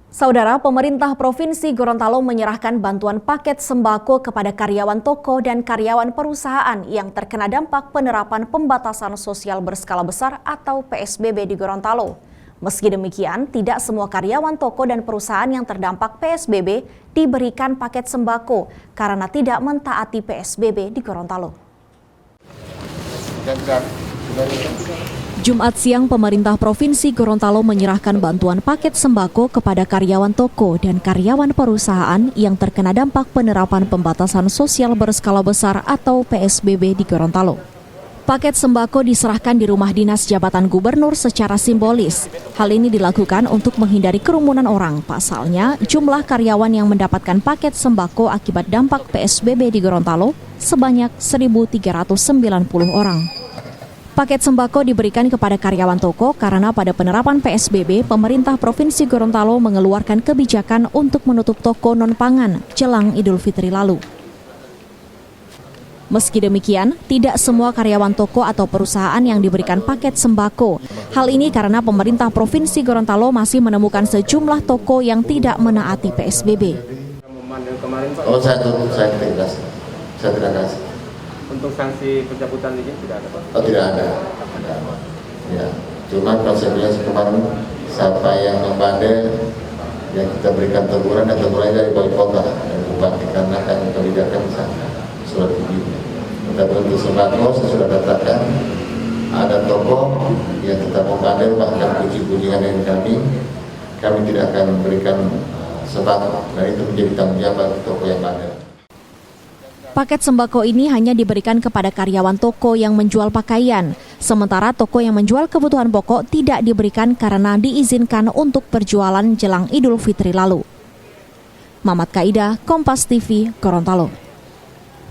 Saudara, pemerintah Provinsi Gorontalo menyerahkan bantuan paket sembako kepada karyawan toko dan karyawan perusahaan yang terkena dampak penerapan pembatasan sosial berskala besar atau PSBB di Gorontalo. Meski demikian, tidak semua karyawan toko dan perusahaan yang terdampak PSBB diberikan paket sembako karena tidak mentaati PSBB di Gorontalo. Jumat siang, pemerintah Provinsi Gorontalo menyerahkan bantuan paket sembako kepada karyawan toko dan karyawan perusahaan yang terkena dampak penerapan pembatasan sosial berskala besar atau PSBB di Gorontalo. Paket sembako diserahkan di rumah dinas jabatan gubernur secara simbolis. Hal ini dilakukan untuk menghindari kerumunan orang. Pasalnya, jumlah karyawan yang mendapatkan paket sembako akibat dampak PSBB di Gorontalo sebanyak 1.390 orang. Paket sembako diberikan kepada karyawan toko karena pada penerapan PSBB, pemerintah Provinsi Gorontalo mengeluarkan kebijakan untuk menutup toko non-pangan jelang Idul Fitri lalu. Meski demikian, tidak semua karyawan toko atau perusahaan yang diberikan paket sembako. Hal ini karena pemerintah Provinsi Gorontalo masih menemukan sejumlah toko yang tidak menaati PSBB. Saya tidak kasih. Untuk sanksi pencabutan izin tidak ada, Pak? Oh, tidak ada. Ya, cuma prosedurnya kemarin siapa yang membandel yang kita berikan teguran dan tegurannya dari wali kota dan bupati karena kan kebijakan surat izin. Tetapi untuk sembako saya sudah katakan ada toko yang tetap membandel bahkan puji-pujian dari kami tidak akan memberikan sembako dan itu menjadi tanggung jawab toko yang bandel. Paket sembako ini hanya diberikan kepada karyawan toko yang menjual pakaian, sementara toko yang menjual kebutuhan pokok tidak diberikan karena diizinkan untuk berjualan jelang Idul Fitri lalu. Mamat Kaida, Kompas TV, Gorontalo.